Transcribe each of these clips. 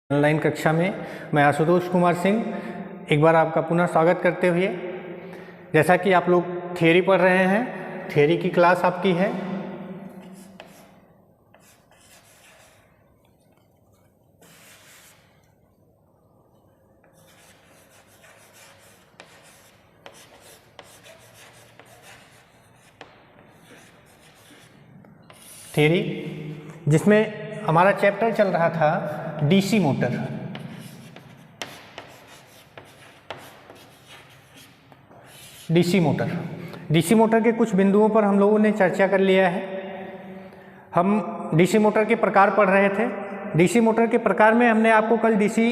Online कक्षा में मैं आशुतोष कुमार सिंह एक बार आपका पुनः स्वागत करते हुए, जैसा कि आप लोग थियरी पढ़ रहे हैं, थियरी की क्लास आपकी है। थियरी जिसमें हमारा चैप्टर चल रहा था डीसी मोटर। डीसी मोटर के कुछ बिंदुओं पर हम लोगों ने चर्चा कर लिया है। हम डीसी मोटर के प्रकार पढ़ रहे थे। डीसी मोटर के प्रकार में हमने आपको कल डीसी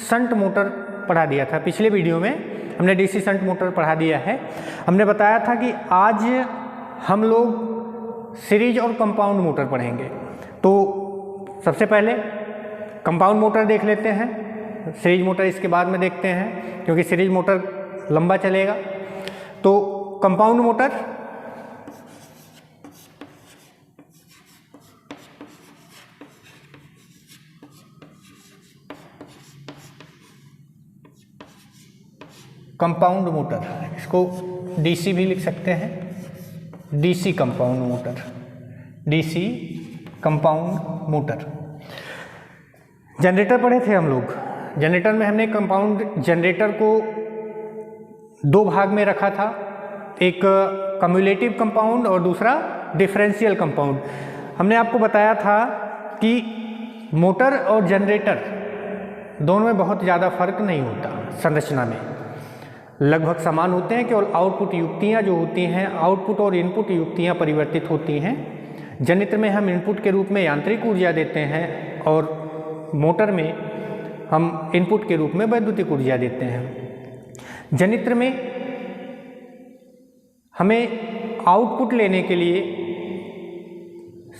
शंट मोटर पढ़ा दिया था। पिछले वीडियो में हमने डीसी शंट मोटर पढ़ा दिया है। हमने बताया था कि आज हम लोग सीरीज और कंपाउंड मोटर पढ़ेंगे। तो सबसे पहले कंपाउंड मोटर देख लेते हैं, सीरीज मोटर इसके बाद में देखते हैं क्योंकि सीरीज मोटर लंबा चलेगा। तो कंपाउंड मोटर इसको डीसी भी लिख सकते हैं, डीसी कंपाउंड मोटर। जनरेटर पढ़े थे हम लोग। जनरेटर में हमने कंपाउंड जनरेटर को दो भाग में रखा था, एक कम्युलेटिव कंपाउंड और दूसरा डिफरेंशियल कंपाउंड। हमने आपको बताया था कि मोटर और जनरेटर दोनों में बहुत ज़्यादा फर्क नहीं होता, संरचना में लगभग समान होते हैं। केवल आउटपुट युक्तियाँ जो होती हैं, आउटपुट और इनपुट युक्तियाँ परिवर्तित होती हैं। जनित्र में हम इनपुट के रूप में यांत्रिक ऊर्जा देते हैं और मोटर में हम इनपुट के रूप में वैद्युतिक ऊर्जा देते हैं। जनित्र में हमें आउटपुट लेने के लिए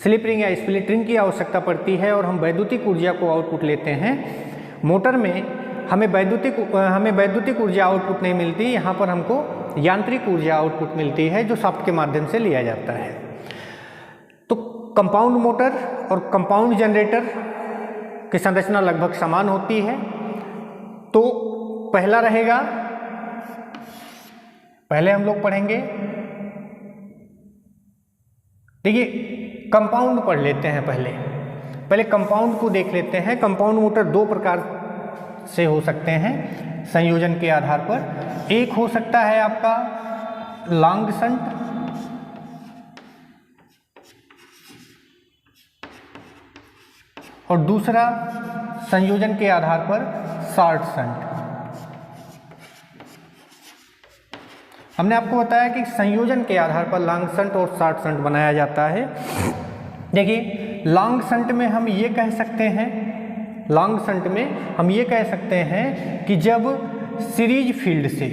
स्लिप रिंग या स्प्लिट रिंग की आवश्यकता पड़ती है और हम वैद्युतिक ऊर्जा को आउटपुट लेते हैं। मोटर में हमें वैद्युतिक ऊर्जा आउटपुट नहीं मिलती, यहाँ पर हमको यांत्रिक ऊर्जा आउटपुट मिलती है जो शाफ्ट के माध्यम से लिया जाता है। तो कंपाउंड मोटर और कंपाउंड जनरेटर की संरचना लगभग समान होती है। तो पहला रहेगा, पहले हम लोग पढ़ेंगे, देखिए कंपाउंड पढ़ लेते हैं। पहले कंपाउंड को देख लेते हैं। कंपाउंड मोटर दो प्रकार से हो सकते हैं संयोजन के आधार पर। एक हो सकता है आपका लॉन्ग शंट और दूसरा संयोजन के आधार पर शॉर्ट शंट। हमने आपको बताया कि संयोजन के आधार पर लॉन्ग शंट और शॉर्ट शंट बनाया जाता है। देखिए लॉन्ग शंट में हम ये कह सकते हैं कि जब सीरीज फील्ड से,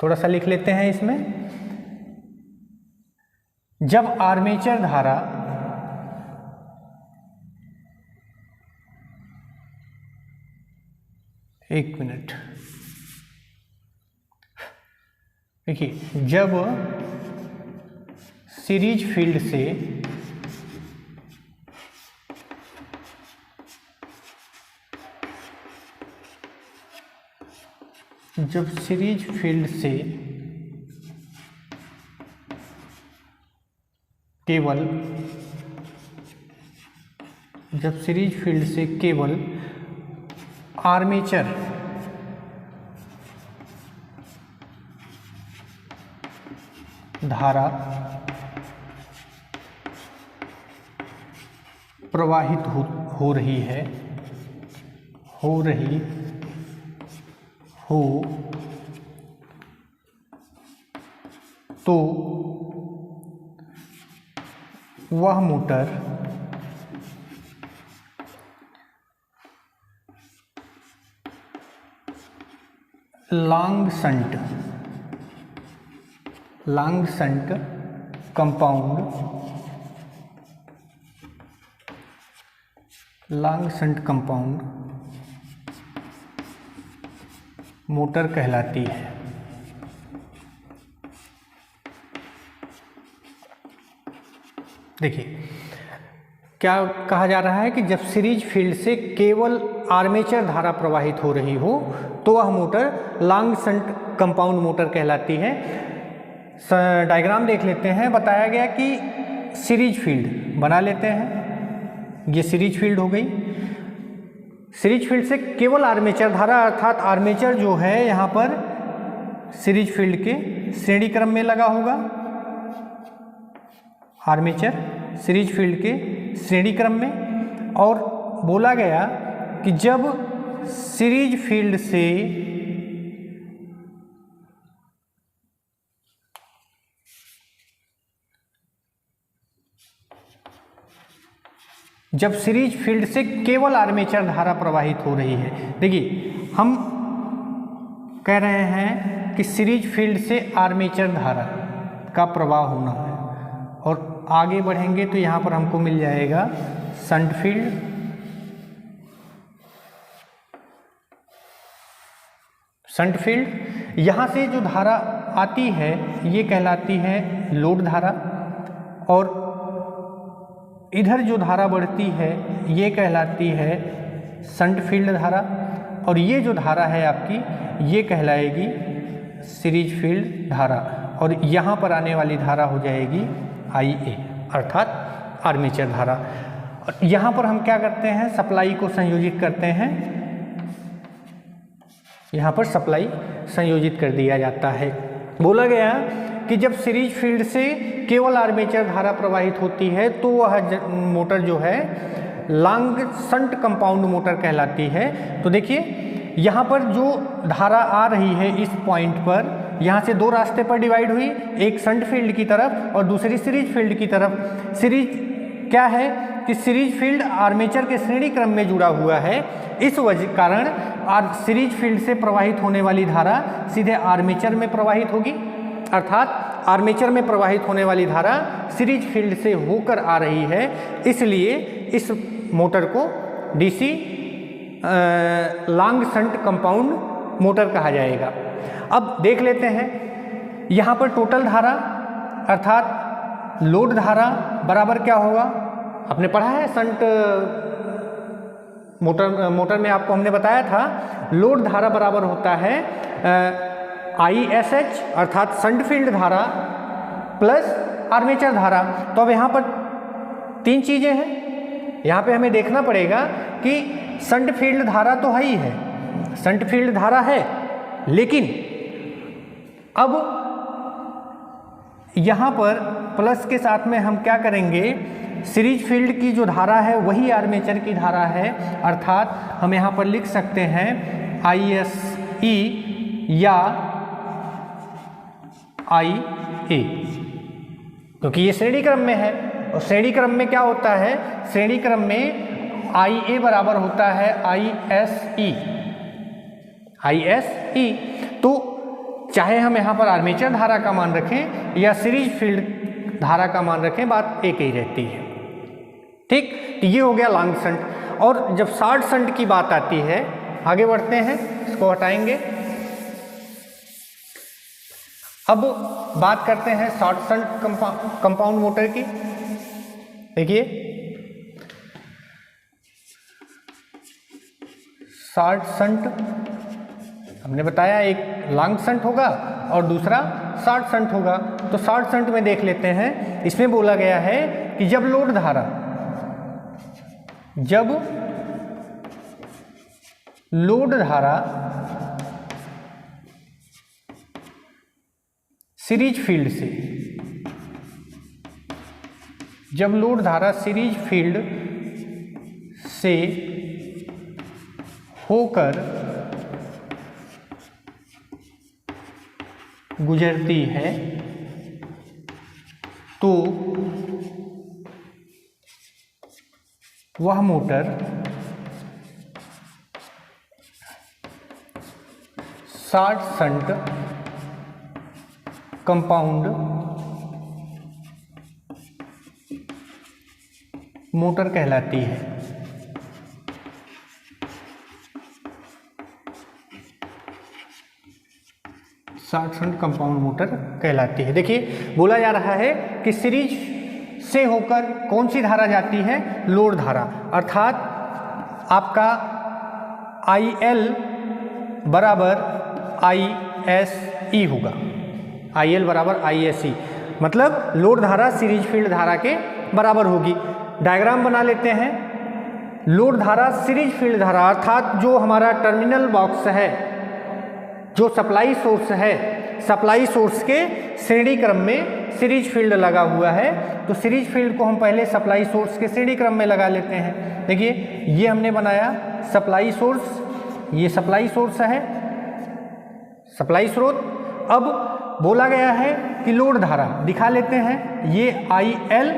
थोड़ा सा लिख लेते हैं इसमें, जब आर्मेचर धारा एक मिनट, देखिए जब सीरीज फील्ड से केवल आर्मेचर धारा प्रवाहित हो रही हो तो वह motor long shunt compound motor कहलाती है। देखिए क्या कहा जा रहा है कि जब सीरीज फील्ड से केवल आर्मेचर धारा प्रवाहित हो रही हो तो वह motor long shunt compound motor कहलाती है। डायग्राम देख लेते हैं। बताया गया कि सीरीज फील्ड बना लेते हैं, ये सीरीज फील्ड हो गई। सीरीज फील्ड से केवल आर्मेचर धारा अर्थात आर्मेचर जो है यहाँ पर सीरीज फील्ड के श्रेणी क्रम में लगा होगा। आर्मेचर सीरीज फील्ड के श्रेणी क्रम में। और बोला गया कि जब सीरीज फील्ड से केवल आर्मेचर धारा प्रवाहित हो रही है। देखिए हम कह रहे हैं कि सीरीज फील्ड से आर्मेचर धारा का प्रवाह होना है और आगे बढ़ेंगे तो यहाँ पर हमको मिल जाएगा शंट फील्ड। शंट फील्ड यहाँ से जो धारा आती है ये कहलाती है लोड धारा और इधर जो धारा बढ़ती है ये कहलाती है शंट फील्ड धारा और ये जो धारा है आपकी ये कहलाएगी सीरीज फील्ड धारा और यहाँ पर आने वाली धारा हो जाएगी IA अर्थात आर्मेचर धारा। और यहाँ पर हम क्या करते हैं, सप्लाई को संयोजित करते हैं। यहाँ पर सप्लाई संयोजित कर दिया जाता है। बोला गया कि जब सीरीज फील्ड से केवल आर्मेचर धारा प्रवाहित होती है तो वह मोटर जो है लॉन्ग शंट कंपाउंड मोटर कहलाती है। तो देखिए यहाँ पर जो धारा आ रही है इस पॉइंट पर, यहाँ से दो रास्ते पर डिवाइड हुई, एक शंट फील्ड की तरफ और दूसरी सीरीज फील्ड की तरफ। सीरीज क्या है कि सीरीज फील्ड आर्मेचर के श्रेणी क्रम में जुड़ा हुआ है, इस वजह कारण सीरीज फील्ड से प्रवाहित होने वाली धारा सीधे आर्मेचर में प्रवाहित होगी अर्थात आर्मेचर में प्रवाहित होने वाली धारा सीरीज फील्ड से होकर आ रही है, इसलिए इस मोटर को DC long shunt compound motor कहा जाएगा। अब देख लेते हैं यहाँ पर टोटल धारा अर्थात लोड धारा बराबर क्या होगा। आपने पढ़ा है शंट मोटर में आपको हमने बताया था लोड धारा बराबर होता है ISH अर्थात शंट फील्ड धारा प्लस आर्मेचर धारा। तो अब यहाँ पर तीन चीज़ें हैं, यहाँ पे हमें देखना पड़ेगा कि शंट फील्ड धारा तो है ही है, शंट फील्ड धारा है, लेकिन अब यहाँ पर प्लस के साथ में हम क्या करेंगे, सीरीज फील्ड की जो धारा है वही आर्मेचर की धारा है अर्थात हम यहाँ पर लिख सकते हैं ISE या IA, क्योंकि ये श्रेणी क्रम में है और श्रेणी क्रम में क्या होता है, श्रेणी क्रम में IA बराबर होता है ISE। तो चाहे हम यहाँ पर आर्मेचर धारा का मान रखें या सीरीज फील्ड धारा का मान रखें, बात एक ही रहती है। ठीक, तो ये हो गया लॉन्ग शंट। और जब शॉर्ट शंट की बात आती है, आगे बढ़ते हैं, इसको हटाएंगे। अब बात करते हैं शॉर्ट शंट कंपाउंड मोटर की। देखिए शॉर्ट शंट हमने बताया एक लॉन्ग शंट होगा और दूसरा शॉर्ट शंट होगा। तो शॉर्ट शंट में देख लेते हैं, इसमें बोला गया है कि जब लोड धारा सीरीज फील्ड से, जब लोड धारा सीरीज फील्ड से होकर गुजरती है तो वह motor short shunt compound motor कहलाती है। शॉर्ट शंट कंपाउंड मोटर कहलाती है। देखिए बोला जा रहा है कि से होकर कौन सी धारा जाती है, लोड धारा, अर्थात आपका IL बराबर ISE होगा, IL बराबर ISE, मतलब लोड धारा सीरीज फील्ड धारा के बराबर होगी। डायग्राम बना लेते हैं। लोड धारा सीरीज फील्ड धारा अर्थात जो हमारा टर्मिनल बॉक्स है, जो सप्लाई सोर्स है, सप्लाई सोर्स के श्रेणी क्रम में सीरीज फील्ड लगा हुआ है, तो सीरीज फील्ड को हम पहले सप्लाई सोर्स के श्रेणी क्रम में लगा लेते हैं। देखिए ये हमने बनाया सप्लाई सोर्स, ये सप्लाई सोर्स है, सप्लाई स्रोत। अब बोला गया है कि लोड धारा दिखा लेते हैं, ये IL,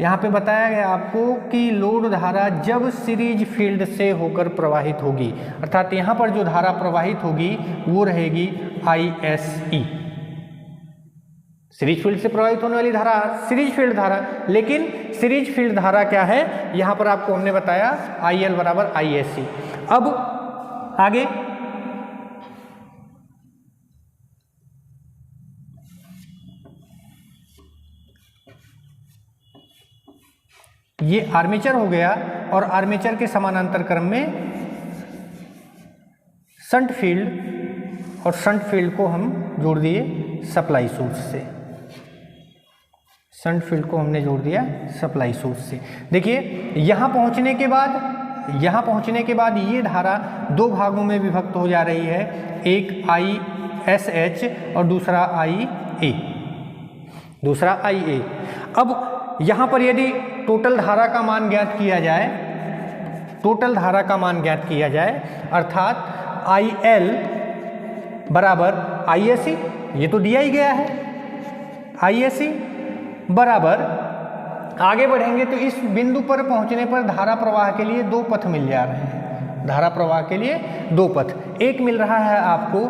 यहाँ पे बताया गया आपको कि लोड धारा जब सीरीज फील्ड से होकर प्रवाहित होगी, अर्थात यहाँ पर जो धारा प्रवाहित होगी वो रहेगी ISE, सीरीज फील्ड से प्रवाहित होने वाली धारा सीरीज फील्ड धारा। लेकिन सीरीज फील्ड धारा क्या है, यहाँ पर आपको हमने बताया IL बराबर ISE। अब आगे ये आर्मेचर हो गया, और आर्मेचर के समानांतर क्रम में शंट फील्ड, और शंट फील्ड को हम जोड़ दिए सप्लाई सोर्स से, शंट फील्ड को हमने जोड़ दिया सप्लाई सोर्स से। देखिए यहाँ पहुँचने के बाद ये धारा दो भागों में विभक्त हो जा रही है, एक ISH और दूसरा IA। अब यहाँ पर यदि टोटल धारा का मान ज्ञात किया जाए, अर्थात IL बराबर ISE, ये तो दिया ही गया है, ISE बराबर, आगे बढ़ेंगे तो इस बिंदु पर पहुंचने पर धारा प्रवाह के लिए दो पथ मिल जा रहे हैं, धारा प्रवाह के लिए दो पथ, एक मिल रहा है आपको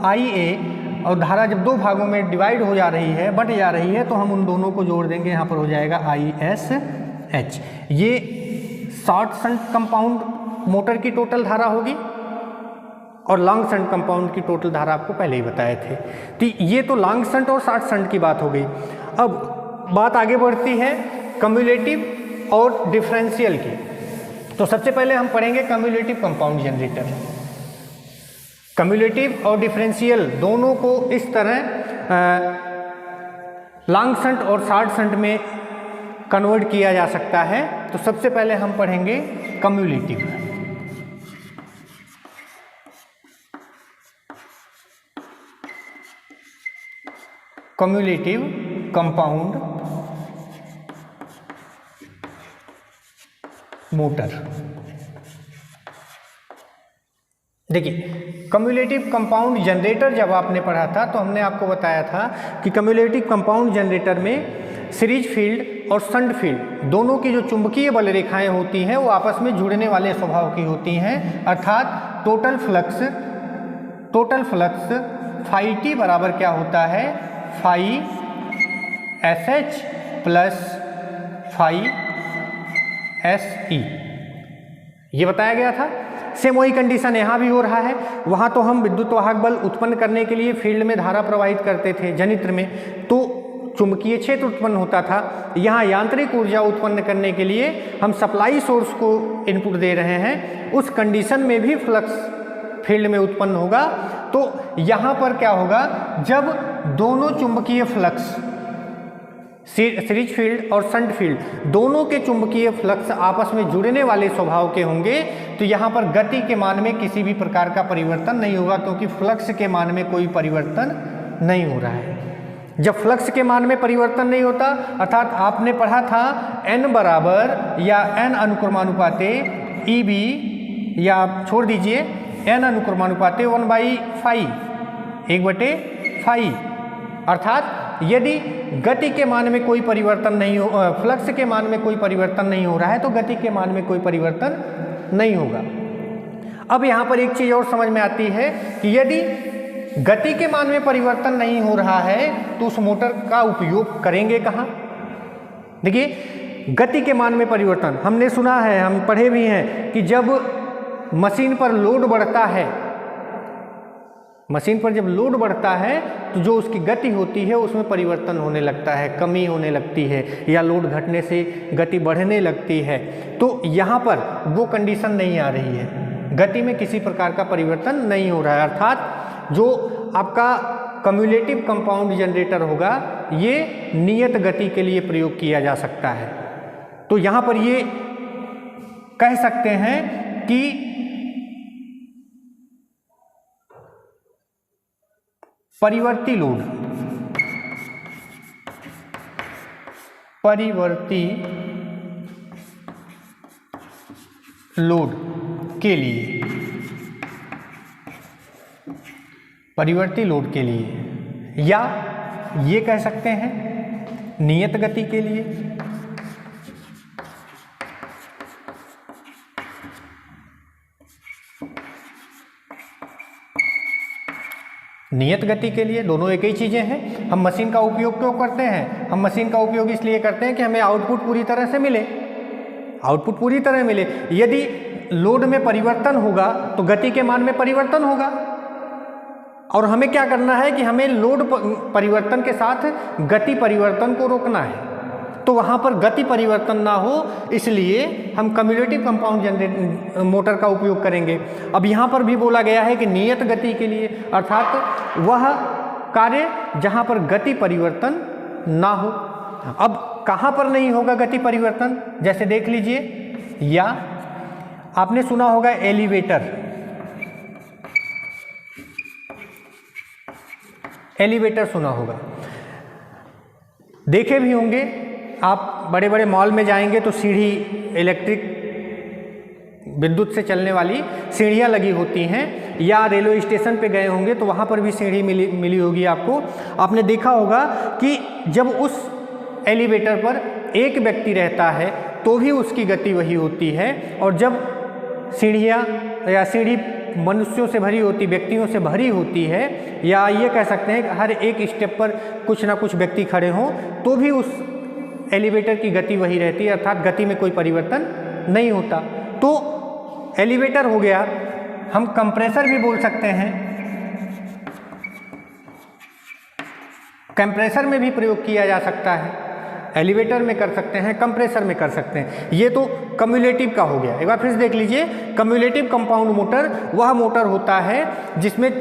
IA, और धारा जब दो भागों में डिवाइड हो जा रही है, बट जा रही है, तो हम उन दोनों को जोड़ देंगे, यहाँ पर हो जाएगा ISH। ये शॉर्ट शंट कंपाउंड मोटर की टोटल धारा होगी, और लॉन्ग शंट कंपाउंड की टोटल धारा आपको पहले ही बताए थे। तो ये तो लॉन्ग शंट और शॉर्ट शंट की बात हो गई। अब बात आगे बढ़ती है कम्युलेटिव और डिफरेंशियल की। तो सबसे पहले हम पढ़ेंगे कम्युलेटिव कंपाउंड जनरेटर। कम्युलेटिव और डिफरेंशियल दोनों को इस तरह लॉन्ग शंट और शॉर्ट शंट में कन्वर्ट किया जा सकता है। तो सबसे पहले हम पढ़ेंगे कम्युलेटिव। Cumulative compound motor. देखिए कम्युलेटिव कंपाउंड जनरेटर जब आपने पढ़ा था तो हमने आपको बताया था कि कम्युलेटिव कंपाउंड जनरेटर में सीरीज फील्ड और शंट फील्ड दोनों की जो चुंबकीय बल रेखाएं होती हैं वो आपस में जुड़ने वाले स्वभाव की होती हैं, अर्थात टोटल फ्लक्स फाई टी बराबर क्या होता है, phi SH plus phi SE, ये बताया गया था। सेम वही कंडीशन यहाँ भी हो रहा है। वहाँ तो हम विद्युत वाहक बल उत्पन्न करने के लिए फील्ड में धारा प्रवाहित करते थे जनित्र में, तो चुंबकीय क्षेत्र उत्पन्न होता था। यहाँ यांत्रिक ऊर्जा उत्पन्न करने के लिए हम सप्लाई सोर्स को इनपुट दे रहे हैं, उस कंडीशन में भी फ्लक्स फील्ड में उत्पन्न होगा। तो यहाँ पर क्या होगा, जब दोनों चुंबकीय फ्लक्स सीरीज फील्ड और शंट फील्ड दोनों के चुंबकीय फ्लक्स आपस में जुड़ने वाले स्वभाव के होंगे, तो यहाँ पर गति के मान में किसी भी प्रकार का परिवर्तन नहीं होगा, क्योंकि फ्लक्स के मान में कोई परिवर्तन नहीं हो रहा है। जब फ्लक्स के मान में परिवर्तन नहीं होता, अर्थात आपने पढ़ा था n बराबर या n अनुक्रमानुपाते EB, या आप छोड़ दीजिए n अनुक्रमानुपाते 1/φ, 1/φ, अर्थात यदि गति के मान में कोई परिवर्तन नहीं हो, फ्लक्स के मान में कोई परिवर्तन नहीं हो रहा है, तो गति के मान में कोई परिवर्तन नहीं होगा। अब यहाँ पर एक चीज़ और समझ में आती है कि यदि गति के मान में परिवर्तन नहीं हो रहा है तो उस मोटर का उपयोग करेंगे कहाँ। देखिए गति के मान में परिवर्तन हमने सुना है, हम पढ़े भी हैं कि जब मशीन पर लोड बढ़ता है मशीन पर जब लोड बढ़ता है तो जो उसकी गति होती है उसमें परिवर्तन होने लगता है, कमी होने लगती है, या लोड घटने से गति बढ़ने लगती है। तो यहाँ पर वो कंडीशन नहीं आ रही है, गति में किसी प्रकार का परिवर्तन नहीं हो रहा है। अर्थात जो आपका कम्युलेटिव कंपाउंड जनरेटर होगा ये नियत गति के लिए प्रयोग किया जा सकता है। तो यहाँ पर ये कह सकते हैं कि परिवर्ती लोड के लिए, परिवर्ती लोड के लिए, या ये कह सकते हैं नियत गति के लिए। नियत गति के लिए दोनों एक ही चीज़ें हैं। हम मशीन का उपयोग क्यों करते हैं? हम मशीन का उपयोग इसलिए करते हैं कि हमें आउटपुट पूरी तरह से मिले, आउटपुट पूरी तरह मिले। यदि लोड में परिवर्तन होगा तो गति के मान में परिवर्तन होगा, और हमें क्या करना है कि हमें लोड परिवर्तन के साथ गति परिवर्तन को रोकना है। तो वहाँ पर गति परिवर्तन ना हो इसलिए हम कम्युलेटिव कंपाउंड जनरेटर मोटर का उपयोग करेंगे। अब यहाँ पर भी बोला गया है कि नियत गति के लिए, अर्थात वह कार्य जहाँ पर गति परिवर्तन ना हो। अब कहाँ पर नहीं होगा गति परिवर्तन, जैसे देख लीजिए, या आपने सुना होगा एलिवेटर, एलिवेटर सुना होगा, देखे भी होंगे आप। बड़े बड़े मॉल में जाएंगे तो सीढ़ी, इलेक्ट्रिक विद्युत से चलने वाली सीढ़ियाँ लगी होती हैं, या रेलवे स्टेशन पे गए होंगे तो वहाँ पर भी सीढ़ी मिली होगी आपको। आपने देखा होगा कि जब उस एलिवेटर पर एक व्यक्ति रहता है तो भी उसकी गति वही होती है, और जब सीढ़ियाँ या सीढ़ी मनुष्यों से भरी होती, व्यक्तियों से भरी होती है, या ये कह सकते हैं कि हर एक स्टेप पर कुछ ना कुछ व्यक्ति खड़े हों, तो भी उस एलिवेटर की गति वही रहती है, अर्थात गति में कोई परिवर्तन नहीं होता। तो एलिवेटर हो गया। हम कंप्रेसर भी बोल सकते हैं, कंप्रेसर में भी प्रयोग किया जा सकता है, एलिवेटर में कर सकते हैं, कंप्रेसर में कर सकते हैं। ये तो कम्युलेटिव का हो गया। एक बार फिर से देख लीजिए, कम्युलेटिव कंपाउंड मोटर वह मोटर होता है जिसमें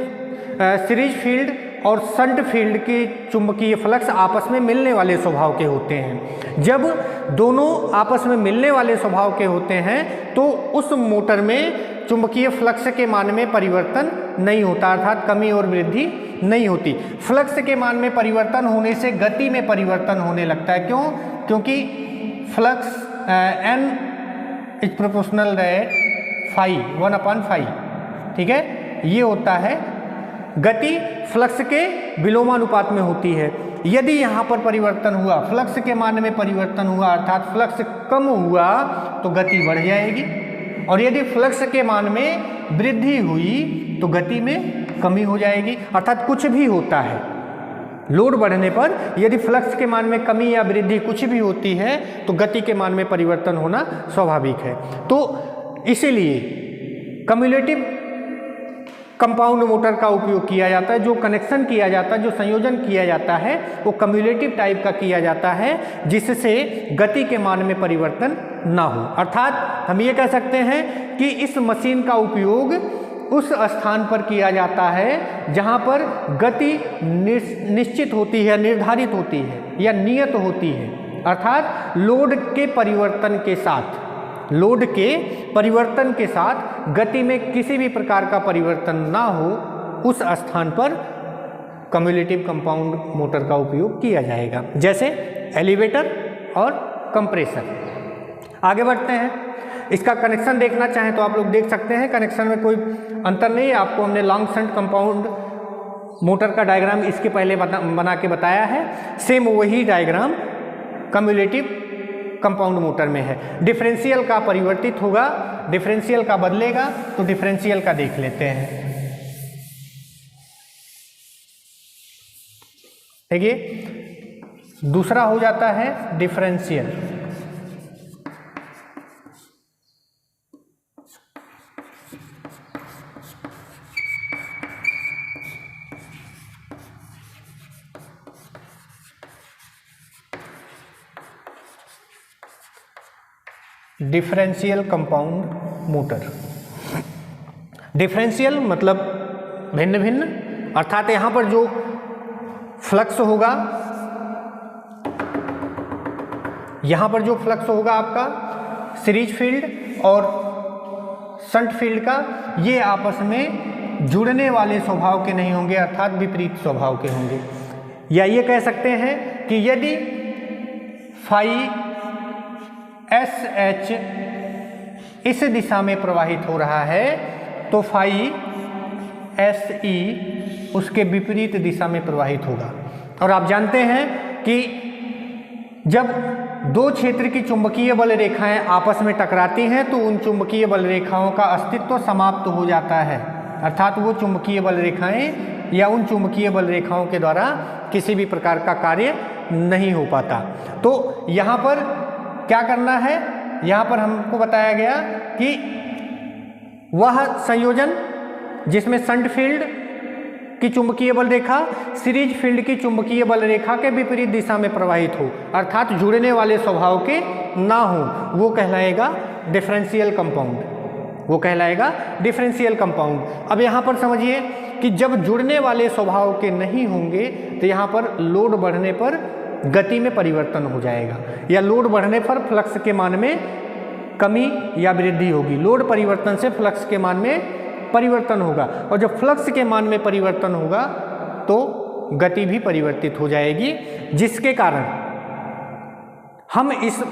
सीरीज फील्ड और शंट फील्ड के चुंबकीय फ्लक्स आपस में मिलने वाले स्वभाव के होते हैं। जब दोनों आपस में मिलने वाले स्वभाव के होते हैं तो उस मोटर में चुंबकीय फ्लक्स के मान में परिवर्तन नहीं होता, अर्थात कमी और वृद्धि नहीं होती। फ्लक्स के मान में परिवर्तन होने से गति में परिवर्तन होने लगता है। क्यों? क्योंकि flux n is proportional that phi 1/फाई, ठीक है, ये होता है। गति फ्लक्स के विलोमानुपात में होती है। यदि यहाँ पर परिवर्तन हुआ, फ्लक्स के मान में परिवर्तन हुआ, अर्थात फ्लक्स कम हुआ तो गति बढ़ जाएगी, और यदि फ्लक्स के मान में वृद्धि हुई तो गति में कमी हो जाएगी। अर्थात कुछ भी होता है, लोड बढ़ने पर यदि फ्लक्स के मान में कमी या वृद्धि कुछ भी होती है तो गति के मान में परिवर्तन होना स्वाभाविक है। तो इसीलिए कम्युलेटिव कंपाउंड मोटर का उपयोग किया जाता है। जो कनेक्शन किया जाता है, जो संयोजन किया जाता है वो कम्युलेटिव टाइप का किया जाता है, जिससे गति के मान में परिवर्तन ना हो। अर्थात हम ये कह सकते हैं कि इस मशीन का उपयोग उस स्थान पर किया जाता है जहाँ पर गति निश्चित होती है, निर्धारित होती है या नियत होती है, अर्थात लोड के परिवर्तन के साथ, लोड के परिवर्तन के साथ गति में किसी भी प्रकार का परिवर्तन ना हो, उस स्थान पर कम्युलेटिव कंपाउंड मोटर का उपयोग किया जाएगा, जैसे एलिवेटर और कंप्रेसर। आगे बढ़ते हैं। इसका कनेक्शन देखना चाहें तो आप लोग देख सकते हैं, कनेक्शन में कोई अंतर नहीं है। आपको हमने लॉन्ग शंट कंपाउंड मोटर का डायग्राम इसके पहले बना के बताया है। सेम वही डायग्राम कम्युलेटिव कंपाउंड मोटर में है। डिफरेंशियल का परिवर्तित होगा, डिफरेंशियल का बदलेगा, तो डिफरेंशियल का देख लेते हैं। देखिए, दूसरा हो जाता है differential. Differential compound motor. Differential मतलब भिन्न भिन्न, अर्थात यहां पर जो फ्लक्स होगा, यहां पर जो फ्लक्स होगा आपका सीरीज फील्ड और शंट फील्ड का, ये आपस में जुड़ने वाले स्वभाव के नहीं होंगे, अर्थात विपरीत स्वभाव के होंगे। या ये कह सकते हैं कि यदि फाई एस एच इस दिशा में प्रवाहित हो रहा है तो फाई एस ई उसके विपरीत दिशा में प्रवाहित होगा। और आप जानते हैं कि जब दो क्षेत्र की चुंबकीय बल रेखाएं आपस में टकराती हैं तो उन चुंबकीय बल रेखाओं का अस्तित्व समाप्त हो जाता है, अर्थात वो चुंबकीय बल रेखाएं या उन चुंबकीय बल रेखाओं के द्वारा किसी भी प्रकार का कार्य नहीं हो पाता। तो यहाँ पर क्या करना है, यहाँ पर हमको बताया गया कि वह संयोजन जिसमें शंट फील्ड की चुंबकीय बल रेखा सीरीज फील्ड की चुंबकीय बल रेखा के विपरीत दिशा में प्रवाहित हो, अर्थात जुड़ने वाले स्वभाव के ना हो, वो कहलाएगा डिफरेंशियल कंपाउंड, वो कहलाएगा डिफरेंशियल कंपाउंड। अब यहाँ पर समझिए कि जब जुड़ने वाले स्वभाव के नहीं होंगे तो यहाँ पर लोड बढ़ने पर गति में परिवर्तन हो जाएगा, या लोड बढ़ने पर फ्लक्स के मान में कमी या वृद्धि होगी। लोड परिवर्तन से फ्लक्स के मान में परिवर्तन होगा, और जब फ्लक्स के मान में परिवर्तन होगा तो गति भी परिवर्तित हो जाएगी, जिसके कारण हम इस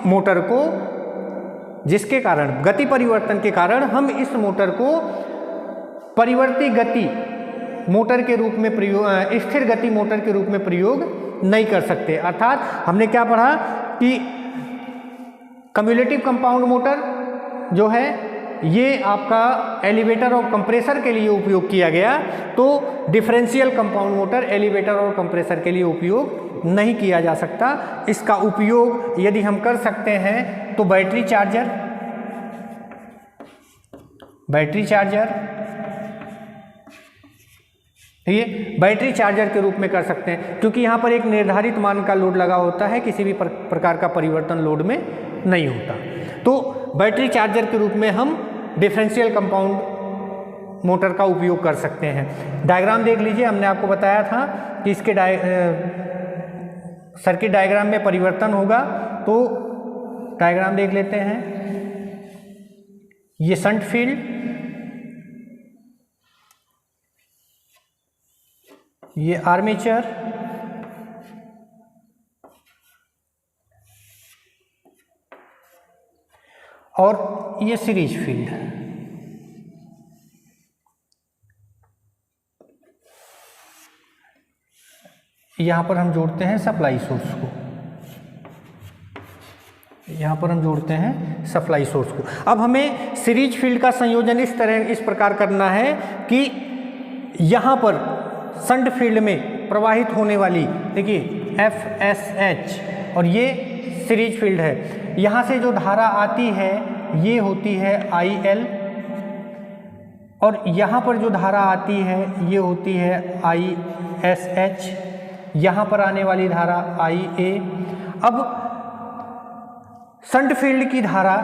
मोटर को, जिसके कारण गति परिवर्तन के कारण हम इस मोटर को परिवर्ती गति मोटर के रूप में प्रयोग, स्थिर गति मोटर के रूप में प्रयोग नहीं कर सकते। अर्थात हमने क्या पढ़ा कि कम्युलेटिव कंपाउंड मोटर जो है ये आपका एलिवेटर और कंप्रेसर के लिए उपयोग किया गया, तो डिफरेंशियल कंपाउंड मोटर एलिवेटर और कंप्रेसर के लिए उपयोग नहीं किया जा सकता। इसका उपयोग यदि हम कर सकते हैं तो बैटरी चार्जर, ये बैटरी चार्जर के रूप में कर सकते हैं, क्योंकि यहाँ पर एक निर्धारित मान का लोड लगा होता है, किसी भी प्रकार का परिवर्तन लोड में नहीं होता। तो बैटरी चार्जर के रूप में हम डिफरेंशियल कंपाउंड मोटर का उपयोग कर सकते हैं। डायग्राम देख लीजिए, हमने आपको बताया था कि इसके सर्किट डायग्राम में परिवर्तन होगा, तो डायग्राम देख लेते हैं। ये शंट फील्ड, ये आर्मेचर, और ये सीरीज फील्ड। यहां पर हम जोड़ते हैं सप्लाई सोर्स को, यहां पर हम जोड़ते हैं सप्लाई सोर्स को। अब हमें सीरीज फील्ड का संयोजन इस प्रकार करना है कि यहां पर शंट फील्ड में प्रवाहित होने वाली, देखिए FSH, और ये सीरीज फील्ड है, यहाँ से जो धारा आती है ये होती है IL, और यहाँ पर जो धारा आती है ये होती है ISH, यहाँ पर आने वाली धारा IA। अब शंट फील्ड की धारा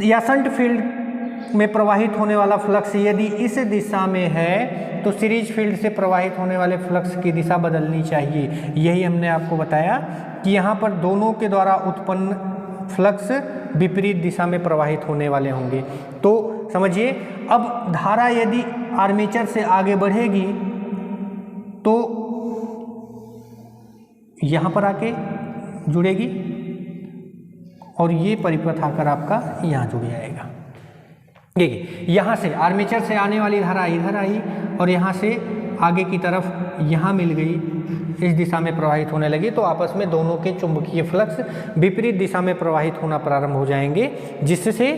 या शंट फील्ड में प्रवाहित होने वाला फ्लक्स यदि इस दिशा में है तो सीरीज फील्ड से प्रवाहित होने वाले फ्लक्स की दिशा बदलनी चाहिए। यही हमने आपको बताया कि यहाँ पर दोनों के द्वारा उत्पन्न फ्लक्स विपरीत दिशा में प्रवाहित होने वाले होंगे। तो समझिए, अब धारा यदि आर्मेचर से आगे बढ़ेगी तो यहाँ पर आके जुड़ेगी, और ये परिपथ आकर आपका यहाँ जुड़ जाएगा। देखिए, यहाँ से आर्मेचर से आने वाली धारा इधर आई और यहाँ से आगे की तरफ यहाँ मिल गई, इस दिशा में प्रवाहित होने लगी, तो आपस में दोनों के चुंबकीय फ्लक्स विपरीत दिशा में प्रवाहित होना प्रारंभ हो जाएंगे, जिससे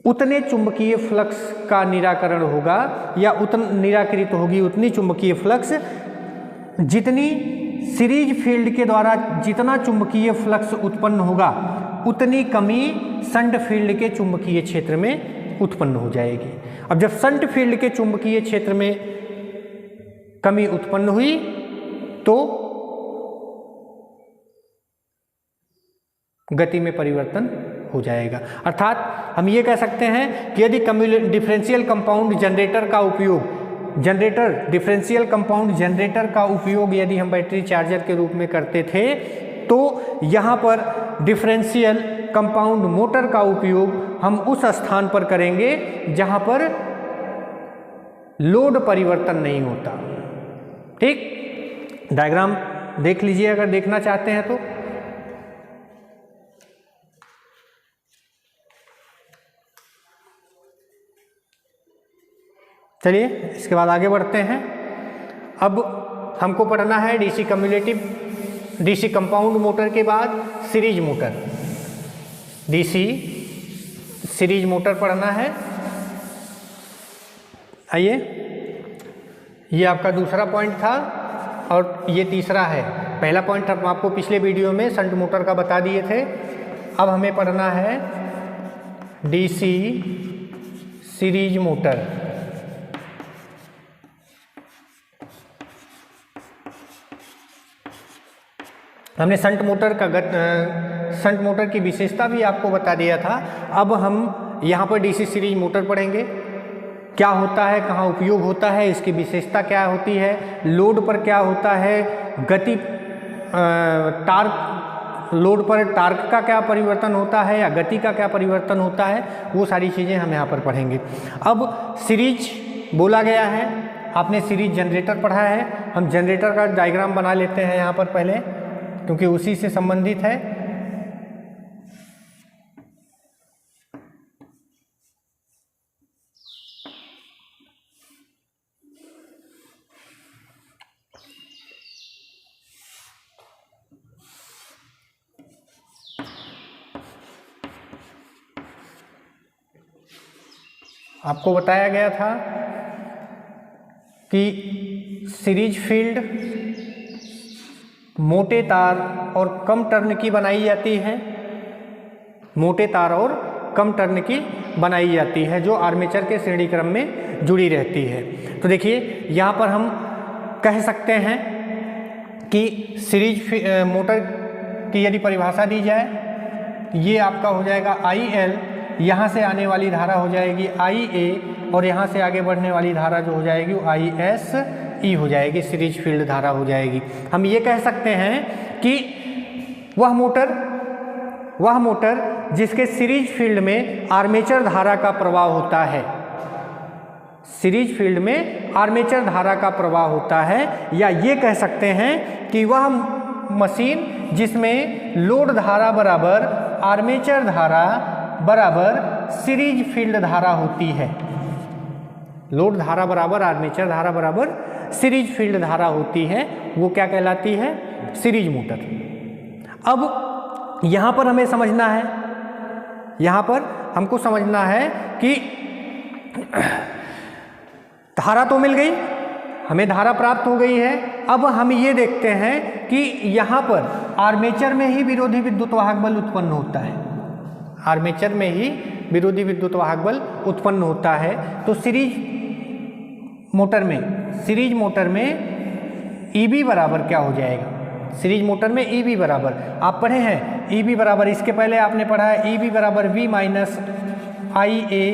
उतने चुंबकीय फ्लक्स का निराकरण होगा या निराकृत होगी उतनी चुंबकीय फ्लक्स जितनी सीरीज फील्ड के द्वारा जितना चुंबकीय फ्लक्स उत्पन्न होगा उतनी कमी शंट फील्ड के चुंबकीय क्षेत्र में उत्पन्न हो जाएगी। अब जब शंट फील्ड के चुंबकीय क्षेत्र में कमी उत्पन्न हुई तो गति में परिवर्तन हो जाएगा। अर्थात हम ये कह सकते हैं कि यदि डिफरेंशियल कंपाउंड जनरेटर का उपयोग डिफरेंशियल कंपाउंड जनरेटर का उपयोग यदि हम बैटरी चार्जर के रूप में करते थे, तो यहाँ पर डिफरेंशियल कंपाउंड मोटर का उपयोग हम उस स्थान पर करेंगे जहाँ पर लोड परिवर्तन नहीं होता। ठीक, डायग्राम देख लीजिए अगर देखना चाहते हैं तो। चलिए इसके बाद आगे बढ़ते हैं। अब हमको पढ़ना है डीसी कंपाउंड मोटर के बाद series motor. DC series motor पढ़ना है। आइए, ये आपका दूसरा पॉइंट था और ये तीसरा है। पहला पॉइंट हम आपको पिछले वीडियो में शंट मोटर का बता दिए थे। अब हमें पढ़ना है डीसी सीरीज मोटर। हमने शंट मोटर की विशेषता भी आपको बता दिया था। अब हम यहाँ पर डीसी सीरीज मोटर पढ़ेंगे। क्या होता है, कहाँ उपयोग होता है, इसकी विशेषता क्या होती है, लोड पर क्या होता है, गति टार्क, लोड पर टार्क का क्या परिवर्तन होता है या गति का क्या परिवर्तन होता है, वो सारी चीज़ें हम यहाँ पर पढ़ेंगे। अब सीरीज बोला गया है, आपने सीरीज जनरेटर पढ़ा है। हम जनरेटर का डायग्राम बना लेते हैं यहाँ पर पहले, क्योंकि उसी से संबंधित है। आपको बताया गया था कि सीरीज फील्ड मोटे तार और कम टर्न की बनाई जाती है। मोटे तार और कम टर्न की बनाई जाती है, जो आर्मेचर के श्रेणी क्रम में जुड़ी रहती है। तो देखिए यहाँ पर हम कह सकते हैं कि सीरीज मोटर की यदि परिभाषा दी जाए, ये आपका हो जाएगा IL, यहाँ से आने वाली धारा हो जाएगी IA और यहाँ से आगे बढ़ने वाली धारा जो हो जाएगी वो ISE हो जाएगी, सीरीज फील्ड धारा हो जाएगी। हम ये कह सकते हैं कि वह मोटर जिसके सीरीज फील्ड में आर्मेचर धारा का प्रवाह होता है, सीरीज फील्ड में आर्मेचर धारा का प्रवाह होता है, या ये कह सकते हैं कि वह मशीन जिसमें लोड धारा बराबर आर्मेचर धारा बराबर सीरीज फील्ड धारा होती है। लोड धारा बराबर आर्मेचर धारा बराबर सीरीज फील्ड धारा होती है, वो क्या कहलाती है, सीरीज मोटर। अब यहाँ पर हमें समझना है, यहाँ पर हमको समझना है कि धारा तो मिल गई, हमें धारा प्राप्त हो गई है। अब हम ये देखते हैं कि यहाँ पर आर्मेचर में ही विरोधी विद्युत वाहक बल उत्पन्न होता है, आर्मेचर में ही विरोधी विद्युत वाहक बल उत्पन्न होता है। तो सीरीज मोटर में EB बराबर क्या हो जाएगा, सीरीज मोटर में EB बराबर आप पढ़े हैं, EB बराबर, इसके पहले आपने पढ़ा है EB बराबर V माइनस IA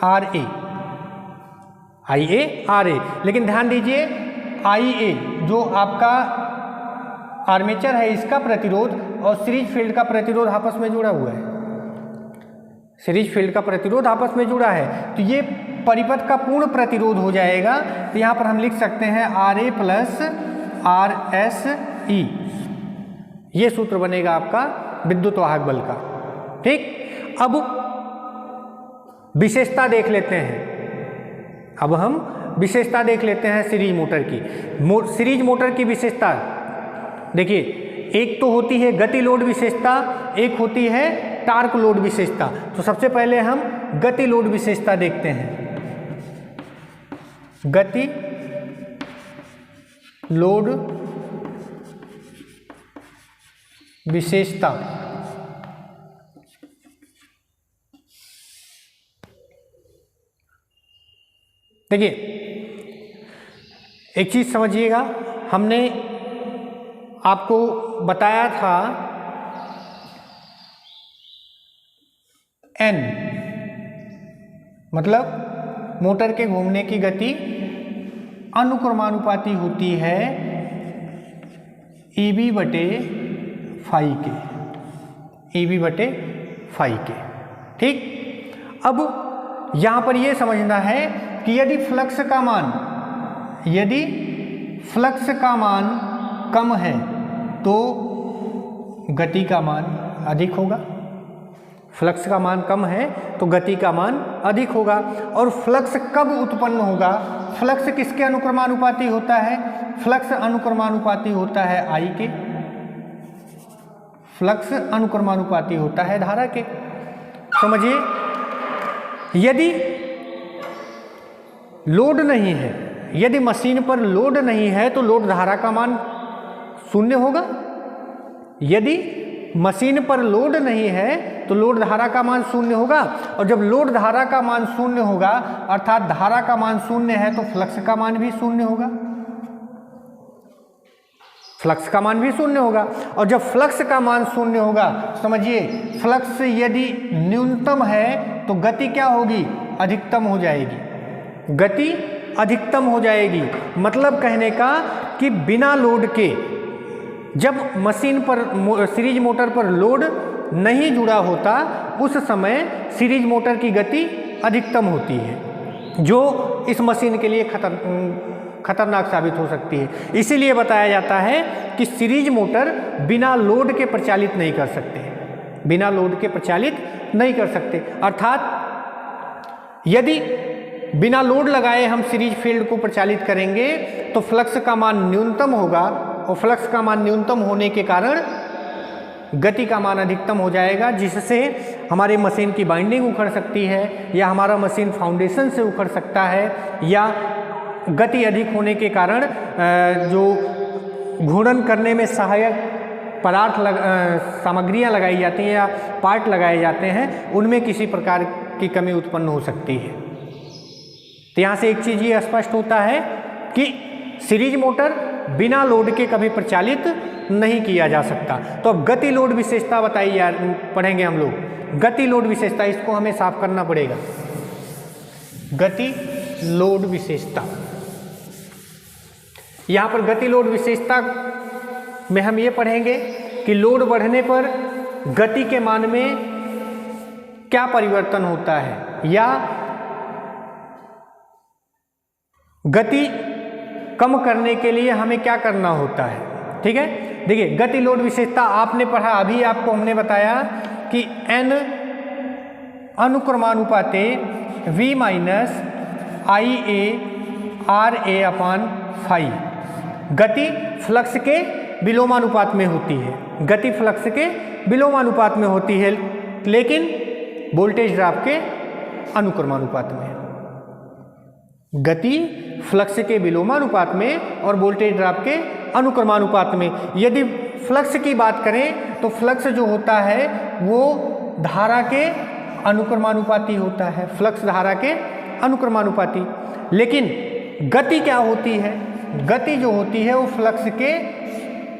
RA। लेकिन ध्यान दीजिए IA जो आपका आर्मेचर है, इसका प्रतिरोध और सीरीज फील्ड का प्रतिरोध आपस में जुड़ा हुआ है, सीरीज फील्ड का प्रतिरोध आपस में जुड़ा है, तो ये परिपथ का पूर्ण प्रतिरोध हो जाएगा। तो यहाँ पर हम लिख सकते हैं RA प्लस RSE, ये सूत्र बनेगा आपका विद्युत वाहक बल का। ठीक, अब विशेषता देख लेते हैं। अब हम विशेषता देख लेते हैं सीरीज मोटर की। सीरीज मोटर की विशेषता देखिए, एक तो होती है गति लोड विशेषता, एक होती है टार्क लोड विशेषता। तो सबसे पहले हम गति लोड विशेषता देखते हैं। गति लोड विशेषता, देखिए एक चीज समझिएगा, हमने आपको बताया था n, मतलब मोटर के घूमने की गति अनुक्रमानुपाती होती है EB बटे फाई के, EB बटे फाई के। ठीक, अब यहां पर यह समझना है कि यदि फ्लक्स का मान कम है तो गति का मान अधिक होगा। फ्लक्स का मान कम है तो गति का मान अधिक होगा। और फ्लक्स कब उत्पन्न होगा? फ्लक्स किसके अनुक्रमानुपाती होता है? फ्लक्स अनुक्रमानुपाती होता है I के, फ्लक्स अनुक्रमानुपाती होता है धारा के। समझिए, यदि लोड नहीं है, यदि मशीन पर लोड नहीं है तो लोड धारा का मान शून्य होगा। यदि मशीन पर लोड नहीं है तो लोड धारा का मान शून्य होगा। और जब लोड धारा का मान शून्य होगा अर्थात धारा का मान शून्य है तो फ्लक्स का मान भी शून्य होगा, फ्लक्स का मान भी शून्य होगा। और जब फ्लक्स का मान शून्य होगा, समझिए फ्लक्स यदि न्यूनतम है तो गति क्या होगी? अधिकतम हो जाएगी, गति अधिकतम हो जाएगी। मतलब कहने का कि बिना लोड के, जब मशीन पर सीरीज मोटर पर लोड नहीं जुड़ा होता उस समय सीरीज मोटर की गति अधिकतम होती है, जो इस मशीन के लिए खतरनाक साबित हो सकती है। इसीलिए बताया जाता है कि सीरीज मोटर बिना लोड के प्रचालित नहीं कर सकते, बिना लोड के प्रचालित नहीं कर सकते। अर्थात यदि बिना लोड लगाए हम सीरीज फील्ड को प्रचालित करेंगे तो फ्लक्स का मान न्यूनतम होगा और फ्लक्स का मान न्यूनतम होने के कारण गति का मान अधिकतम हो जाएगा, जिससे हमारे मशीन की बाइंडिंग उखड़ सकती है या हमारा मशीन फाउंडेशन से उखड़ सकता है, या गति अधिक होने के कारण जो घूर्णन करने में सहायक पदार्थ सामग्रियां लगाई जाती हैं या पार्ट लगाए जाते हैं उनमें किसी प्रकार की कमी उत्पन्न हो सकती है। तो यहाँ से एक चीज़ ये स्पष्ट होता है कि सीरीज मोटर बिना लोड के कभी प्रचालित नहीं किया जा सकता। तो अब गति लोड विशेषता बताइए, पढ़ेंगे हम लोग गति लोड विशेषता, इसको हमें साफ करना पड़ेगा। गति लोड विशेषता, यहाँ पर गति लोड विशेषता में हम ये पढ़ेंगे कि लोड बढ़ने पर गति के मान में क्या परिवर्तन होता है, या गति कम करने के लिए हमें क्या करना होता है। ठीक है, देखिए गति लोड विशेषता आपने पढ़ा, अभी आपको हमने बताया कि n अनुक्रमानुपाते V minus I A R A अपान फाई गति फ्लक्स के विलोमानुपात में होती है, गति फ्लक्स के विलोमानुपात में होती है, लेकिन वोल्टेज ड्रॉप के अनुक्रमानुपात में। गति फ्लक्स के विलोमानुपात में और वोल्टेज ड्रॉप के अनुक्रमानुपात में। यदि फ्लक्स की बात करें तो फ्लक्स जो होता है वो धारा के अनुक्रमानुपाती होता है, फ्लक्स धारा के अनुक्रमानुपाती। लेकिन गति क्या होती है? गति जो होती है वो फ्लक्स के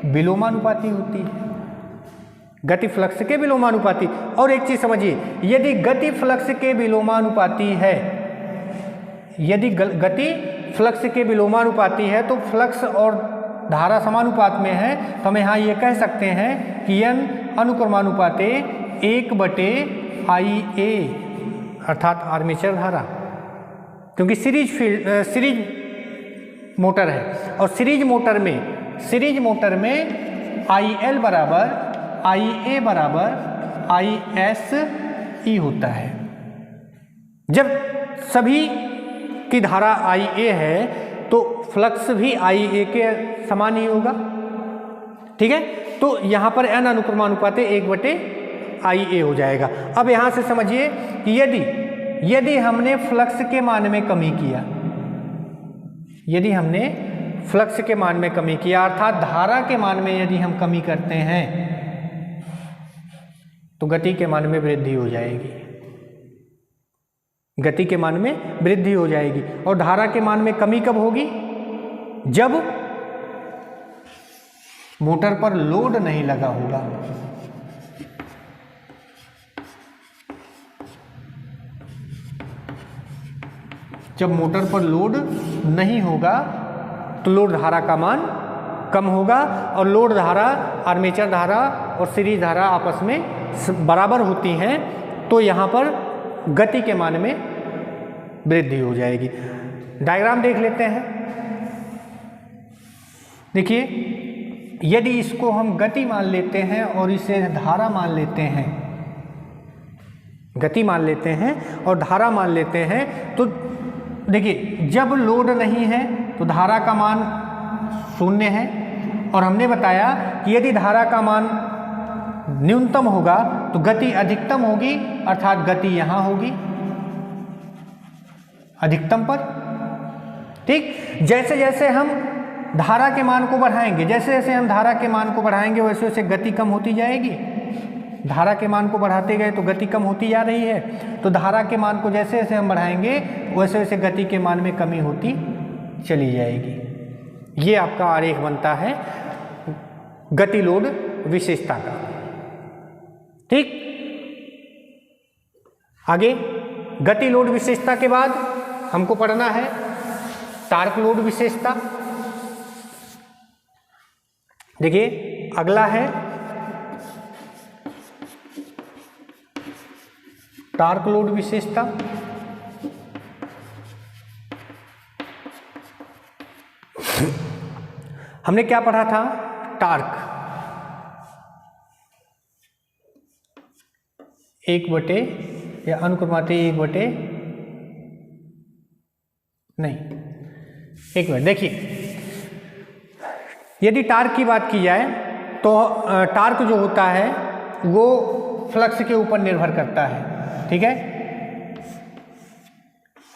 विलोमानुपाती होती है, गति फ्लक्स के विलोमानुपाती। और एक चीज समझिए, यदि गति फ्लक्स के विलोमानुपाती है, यदि गति फ्लक्स के विलोमानुपाती है तो फ्लक्स और धारा समानुपात में है, तो हम यहाँ ये कह सकते हैं कि n अनुक्रमानुपाते 1/IA अर्थात आर्मेचर धारा, क्योंकि सीरीज मोटर है और सीरीज मोटर में IL बराबर IA बराबर ISE होता है। जब सभी की धारा IA है तो फ्लक्स भी IA के समान ही होगा। ठीक है, तो यहाँ पर n अनुक्रमानुपाते 1/IA हो जाएगा। अब यहाँ से समझिए कि यदि हमने फ्लक्स के मान में कमी किया, यदि हमने फ्लक्स के मान में कमी किया अर्थात धारा के मान में यदि हम कमी करते हैं तो गति के मान में वृद्धि हो जाएगी, गति के मान में वृद्धि हो जाएगी। और धारा के मान में कमी कब होगी? जब मोटर पर लोड नहीं लगा होगा। जब मोटर पर लोड नहीं होगा तो लोड धारा का मान कम होगा, और लोड धारा, आर्मेचर धारा और सीरीज धारा आपस में बराबर होती हैं, तो यहाँ पर गति के मान में वृद्धि हो जाएगी। डायग्राम देख लेते हैं। देखिए, यदि इसको हम गति मान लेते हैं और इसे धारा मान लेते हैं, गति मान लेते हैं और धारा मान लेते हैं, तो देखिए जब लोड नहीं है तो धारा का मान 0 है, और हमने बताया कि यदि धारा का मान न्यूनतम होगा तो गति अधिकतम होगी, अर्थात गति यहाँ होगी अधिकतम पर। ठीक, जैसे जैसे हम धारा के मान को बढ़ाएंगे, जैसे जैसे हम धारा के मान को बढ़ाएंगे वैसे वैसे गति कम होती जाएगी। धारा के मान को बढ़ाते गए तो गति कम होती जा रही है, तो धारा के मान को जैसे जैसे हम बढ़ाएंगे वैसे वैसे गति के मान में कमी होती चली जाएगी। ये आपका आरेख बनता है गति लोड विशेषता का। ठीक, आगे गति लोड विशेषता के बाद हमको पढ़ना है टार्क लोड विशेषता। देखिए, अगला है टार्क लोड विशेषता। हमने क्या पढ़ा था? टार्क 1/, या अनुक्रमाती 1/, नहीं 1/। देखिए, यदि टार्क की बात की जाए तो टार्क जो होता है वो फ्लक्स के ऊपर निर्भर करता है। ठीक है,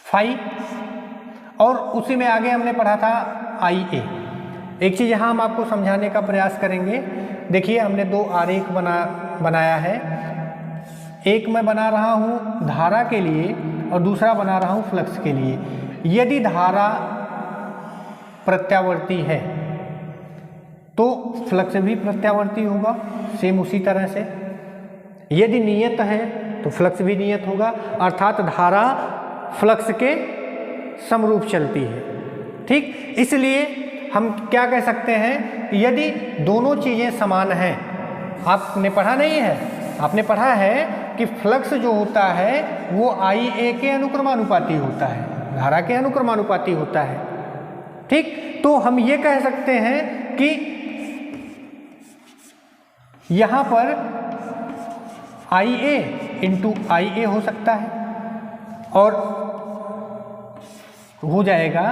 फाई, और उसी में आगे हमने पढ़ा था IA। एक चीज़ यहाँ हम आपको समझाने का प्रयास करेंगे। देखिए, हमने 2 आरेख बनाया है। एक मैं बना रहा हूँ धारा के लिए और दूसरा बना रहा हूँ फ्लक्स के लिए। यदि धारा प्रत्यावर्ती है तो फ्लक्स भी प्रत्यावर्ती होगा, सेम उसी तरह से। यदि नियत है तो फ्लक्स भी नियत होगा, अर्थात धारा फ्लक्स के समरूप चलती है। ठीक, इसलिए हम क्या कह सकते हैं, यदि दोनों चीज़ें समान हैं। आपने पढ़ा नहीं है, आपने पढ़ा है कि फ्लक्स जो होता है वो IA के अनुक्रमानुपाती होता है, धारा के अनुक्रमानुपाती होता है। ठीक, तो हम ये कह सकते हैं कि यहाँ पर IA × IA हो सकता है, और हो जाएगा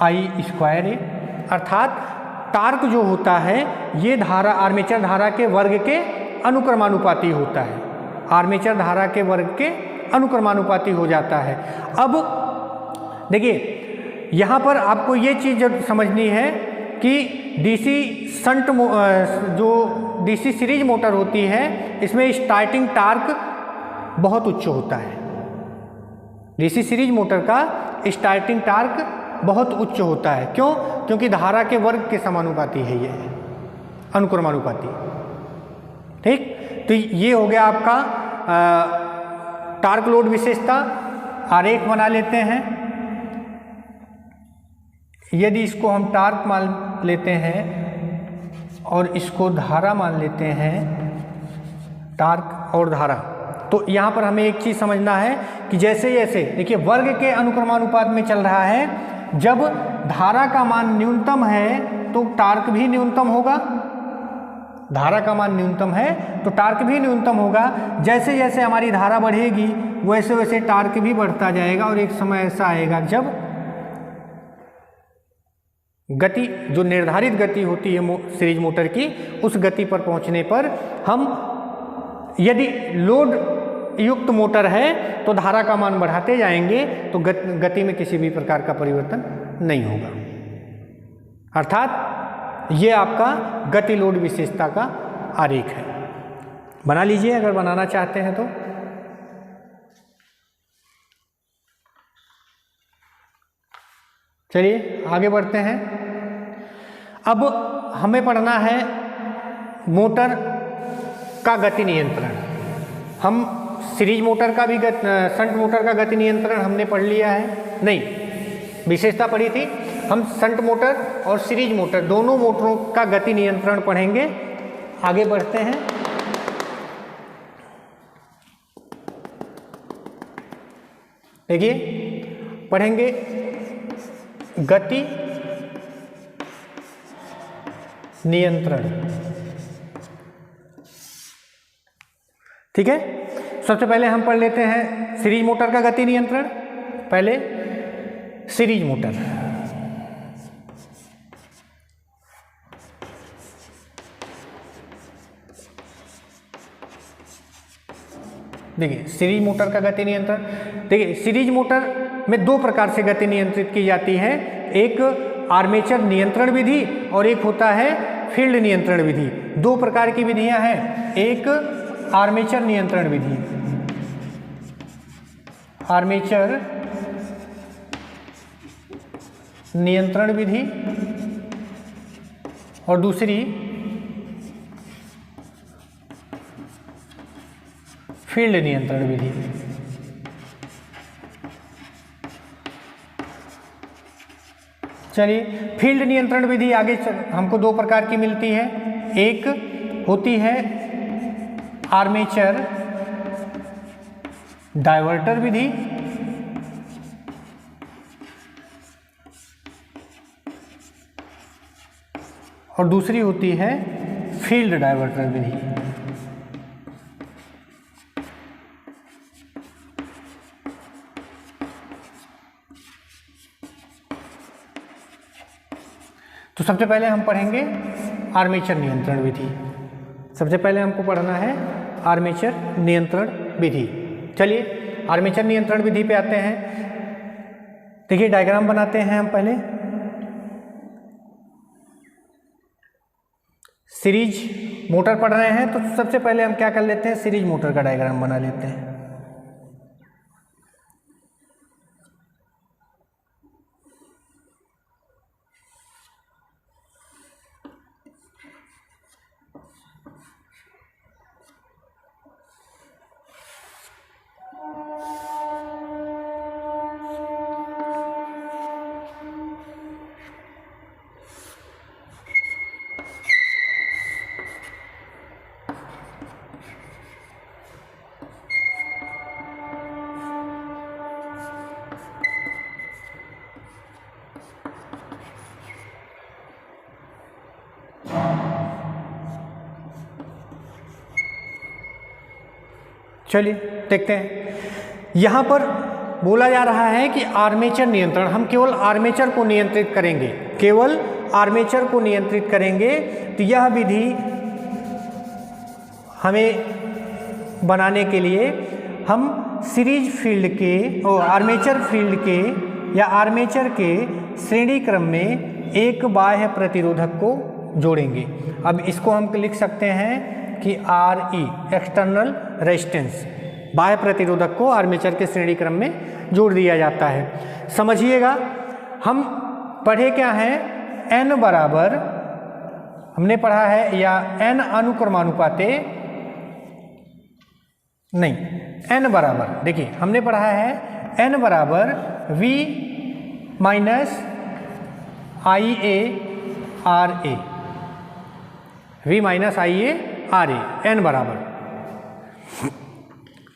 I²A, अर्थात टार्क जो होता है ये धारा, आर्मेचर धारा के वर्ग के अनुक्रमानुपाती होता है, आर्मेचर धारा के वर्ग के अनुक्रमानुपाती हो जाता है। अब देखिए, यहाँ पर आपको ये चीज़ समझनी है कि DC शंट जो DC सीरीज मोटर होती है इसमें स्टार्टिंग टार्क बहुत उच्च होता है। DC सीरीज मोटर का स्टार्टिंग टार्क बहुत उच्च होता है। क्यों? क्योंकि धारा के वर्ग के समानुपाती है, ये अनुक्रमानुपाती। ठीक, तो ये हो गया आपका टार्क लोड विशेषता। आरेख बना लेते हैं। यदि इसको हम टार्क मान लेते हैं और इसको धारा मान लेते हैं, टार्क और धारा, तो यहाँ पर हमें एक चीज़ समझना है कि जैसे जैसे देखिए वर्ग के अनुक्रमानुपात में चल रहा है, जब धारा का मान न्यूनतम है तो टार्क भी न्यूनतम होगा। धारा का मान न्यूनतम है तो टार्क भी न्यूनतम होगा। जैसे जैसे हमारी धारा बढ़ेगी वैसे वैसे टार्क भी बढ़ता जाएगा, और एक समय ऐसा आएगा जब गति, जो निर्धारित गति होती है सीरीज मोटर की, उस गति पर पहुंचने पर हम, यदि लोड युक्त मोटर है तो धारा का मान बढ़ाते जाएंगे तो गति में किसी भी प्रकार का परिवर्तन नहीं होगा। अर्थात ये आपका गति लोड विशेषता का आरेख है। बना लीजिए अगर बनाना चाहते हैं तो। चलिए आगे बढ़ते हैं। अब हमें पढ़ना है मोटर का गति नियंत्रण। हम सीरीज मोटर का भी शंट मोटर का गति नियंत्रण हमने पढ़ लिया है, नहीं विशेषता पढ़ी थी। हम शंट मोटर और सीरीज मोटर दोनों मोटरों का गति नियंत्रण पढ़ेंगे। आगे बढ़ते हैं। देखिए पढ़ेंगे गति नियंत्रण, ठीक है। सबसे पहले हम पढ़ लेते हैं सीरीज मोटर का गति नियंत्रण। पहले सीरीज मोटर, देखिए सीरीज मोटर का गति नियंत्रण। देखिए सीरीज मोटर में दो प्रकार से गति नियंत्रित की जाती है, एक आर्मेचर नियंत्रण विधि और एक होता है फील्ड नियंत्रण विधि। दो प्रकार की विधियां हैं, एक आर्मेचर नियंत्रण विधि, आर्मेचर नियंत्रण विधि, और दूसरी फील्ड नियंत्रण विधि। चलिए फील्ड नियंत्रण विधि आगे हमको दो प्रकार की मिलती है, एक होती है आर्मेचर डायवर्टर विधि और दूसरी होती है फील्ड डायवर्टर विधि। तो सबसे पहले हम पढ़ेंगे आर्मेचर नियंत्रण विधि। सबसे पहले हमको पढ़ना है आर्मेचर नियंत्रण विधि। चलिए आर्मेचर नियंत्रण विधि पे आते हैं। देखिए डायग्राम बनाते हैं हम पहले। सीरीज मोटर पढ़ रहे हैं तो सबसे पहले हम क्या कर लेते हैं, सीरीज मोटर का डायग्राम बना लेते हैं। चलिए देखते हैं। यहाँ पर बोला जा रहा है कि आर्मेचर नियंत्रण, हम केवल आर्मेचर को नियंत्रित करेंगे, केवल आर्मेचर को नियंत्रित करेंगे। तो यह विधि हमें बनाने के लिए हम सीरीज फील्ड के और आर्मेचर फील्ड के या आर्मेचर के श्रेणी क्रम में एक बाह्य प्रतिरोधक को जोड़ेंगे। अब इसको हम लिख सकते हैं कि RE एक्सटर्नल रेजिस्टेंस, बाह्य प्रतिरोधक को आर्मेचर के श्रेणी क्रम में जोड़ दिया जाता है। समझिएगा हम पढ़े क्या हैं, N बराबर हमने पढ़ा है, या N अनुक्रमानुपाते नहीं, N बराबर, देखिए हमने पढ़ा है N बराबर V minus IA RA, V minus IA RA, N बराबर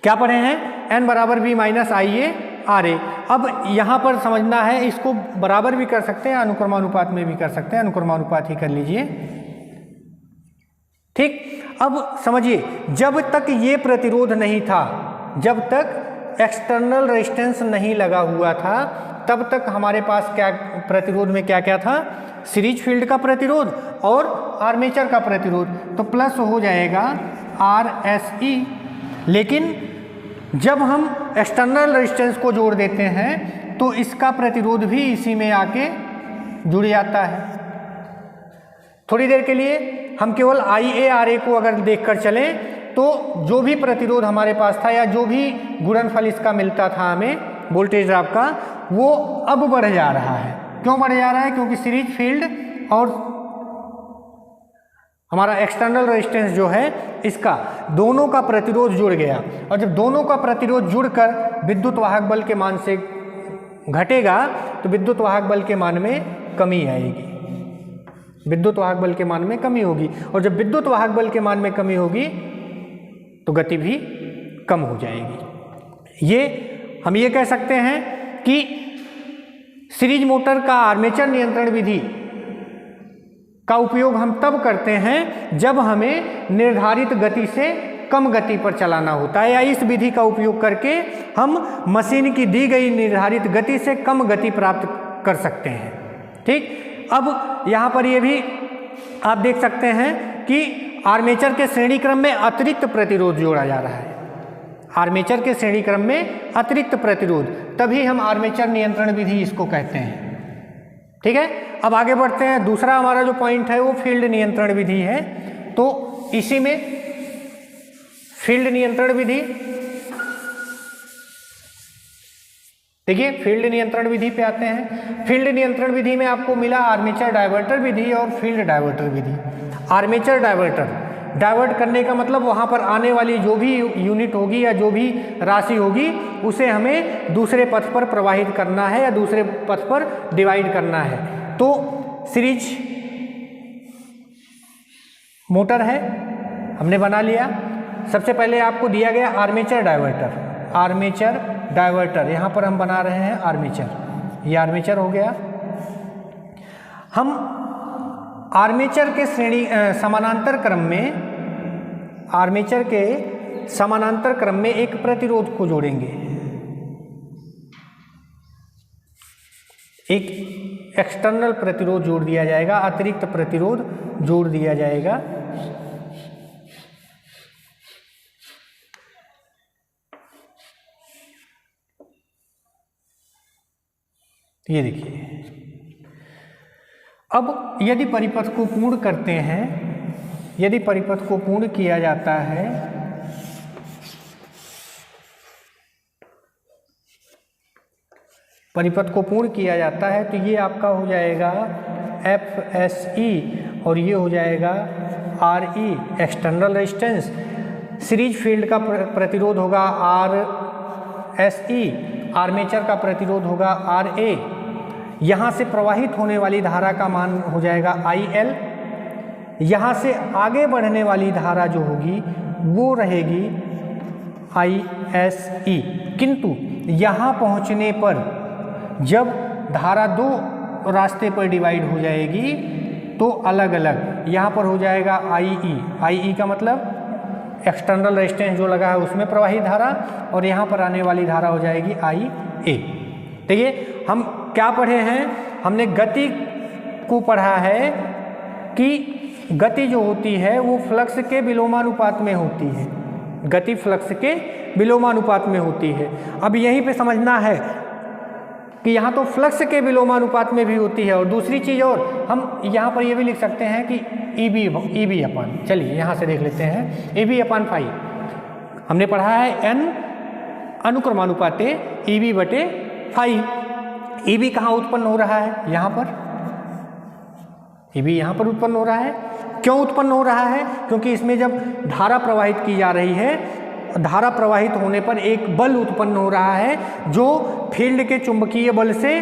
क्या पढ़े हैं, N बराबर V माइनस IA RA। अब यहाँ पर समझना है, इसको बराबर भी कर सकते हैं, अनुक्रमानुपात में भी कर सकते हैं, अनुक्रमानुपात ही कर लीजिए, ठीक। अब समझिए, जब तक ये प्रतिरोध नहीं था, जब तक एक्सटर्नल रेजिस्टेंस नहीं लगा हुआ था, तब तक हमारे पास क्या प्रतिरोध में क्या क्या था, सीरीज फील्ड का प्रतिरोध और आर्मेचर का प्रतिरोध, तो प्लस हो जाएगा RSE। लेकिन जब हम एक्सटर्नल रेजिस्टेंस को जोड़ देते हैं तो इसका प्रतिरोध भी इसी में आके जुड़ जाता है। थोड़ी देर के लिए हम केवल IARA को अगर देखकर चलें तो जो भी प्रतिरोध हमारे पास था या जो भी गुणनफल इसका मिलता था हमें वोल्टेज ड्रॉप का, वो अब बढ़ जा रहा है। क्यों बढ़ जा रहा है, क्योंकि सीरीज फील्ड और हमारा एक्सटर्नल रेजिस्टेंस जो है इसका दोनों का प्रतिरोध जुड़ गया, और जब दोनों का प्रतिरोध जुड़कर विद्युत वाहक बल के मान से घटेगा तो विद्युत वाहक बल के मान में कमी आएगी, विद्युत वाहक बल के मान में कमी होगी, और जब विद्युत वाहक बल के मान में कमी होगी तो गति भी कम हो जाएगी। ये हम ये कह सकते हैं कि सीरीज मोटर का आर्मेचर नियंत्रण विधि का उपयोग हम तब करते हैं जब हमें निर्धारित गति से कम गति पर चलाना होता है, या इस विधि का उपयोग करके हम मशीन की दी गई निर्धारित गति से कम गति प्राप्त कर सकते हैं। ठीक, अब यहाँ पर ये भी आप देख सकते हैं कि आर्मेचर के श्रेणी क्रम में अतिरिक्त प्रतिरोध जोड़ा जा रहा है, आर्मेचर के श्रेणी क्रम में अतिरिक्त प्रतिरोध, तभी हम आर्मेचर नियंत्रण विधि इसको कहते हैं। ठीक है, अब आगे बढ़ते हैं। दूसरा हमारा जो पॉइंट है वो फील्ड नियंत्रण विधि है। तो इसी में फील्ड नियंत्रण विधि, देखिए फील्ड नियंत्रण विधि पे आते हैं। फील्ड नियंत्रण विधि में आपको मिला आर्मेचर डायवर्टर विधि और फील्ड डायवर्टर विधि। आर्मेचर डायवर्टर, डाइवर्ट करने का मतलब वहाँ पर आने वाली जो भी यूनिट होगी या जो भी राशि होगी उसे हमें दूसरे पथ पर प्रवाहित करना है या दूसरे पथ पर डिवाइड करना है। तो सीरीज मोटर है, हमने बना लिया। सबसे पहले आपको दिया गया आर्मेचर डाइवर्टर, आर्मेचर डाइवर्टर, यहाँ पर हम बना रहे हैं आर्मेचर, ये आर्मेचर हो गया। हम आर्मेचर के श्रेणी समानांतर क्रम में, आर्मेचर के समानांतर क्रम में एक प्रतिरोध को जोड़ेंगे, एक एक्सटर्नल प्रतिरोध जोड़ दिया जाएगा, अतिरिक्त प्रतिरोध जोड़ दिया जाएगा। ये देखिए, अब यदि परिपथ को पूर्ण करते हैं, यदि परिपथ को पूर्ण किया जाता है परिपथ को पूर्ण किया जाता है तो ये आपका हो जाएगा FSE और ये हो जाएगा RE external resistance. Series field का प्रतिरोध होगा RSE, आर्मेचर का प्रतिरोध होगा RA। यहाँ से प्रवाहित होने वाली धारा का मान हो जाएगा IL। यहाँ से आगे बढ़ने वाली धारा जो होगी वो रहेगी ISE। किंतु यहाँ पहुँचने पर जब धारा दो रास्ते पर डिवाइड हो जाएगी तो अलग अलग, यहाँ पर हो जाएगा IE का मतलब एक्सटर्नल रेजिस्टेंस जो लगा है उसमें प्रवाहित धारा, और यहाँ पर आने वाली धारा हो जाएगी IA। देखिए हम क्या पढ़े हैं, हमने गति को पढ़ा है कि गति जो होती है वो फ्लक्स के विलोमानुपात में होती है, गति फ्लक्स के विलोमानुपात में होती है। अब यहीं पे समझना है कि यहाँ तो फ्लक्स के विलोमानुपात में भी होती है, और दूसरी चीज़ और हम यहाँ पर ये भी लिख सकते हैं कि EB अपान, चलिए यहाँ से देख लेते हैं, EB अपान फाई हमने पढ़ा है N अनुक्रमानुपाते EB बटे फाई। EB कहाँ उत्पन्न हो रहा है, यहाँ पर EB यहाँ पर उत्पन्न हो रहा है। क्यों उत्पन्न हो रहा है, क्योंकि इसमें जब धारा प्रवाहित की जा रही है, धारा प्रवाहित होने पर एक बल उत्पन्न हो रहा है जो फील्ड के चुंबकीय बल से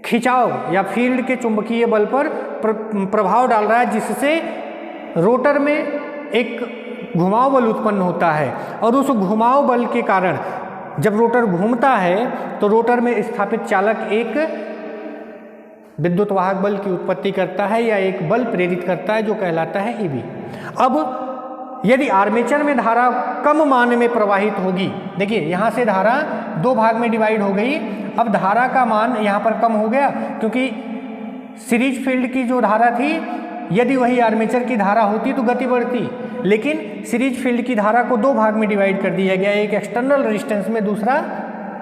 खिंचाव या फील्ड के चुंबकीय बल पर प्रभाव डाल रहा है, जिससे रोटर में एक घुमाव बल उत्पन्न होता है, और उस घुमाव बल के कारण जब रोटर घूमता है तो रोटर में स्थापित चालक एक विद्युत वाहक बल की उत्पत्ति करता है या एक बल प्रेरित करता है जो कहलाता है EB। अब यदि आर्मेचर में धारा कम मान में प्रवाहित होगी, देखिए यहाँ से धारा दो भाग में डिवाइड हो गई, अब धारा का मान यहाँ पर कम हो गया क्योंकि सीरीज फील्ड की जो धारा थी यदि वही आर्मेचर की धारा होती तो गति बढ़ती, लेकिन सीरीज फील्ड की धारा को दो भाग में डिवाइड कर दिया गया, एक एक्सटर्नल रेजिस्टेंस में, दूसरा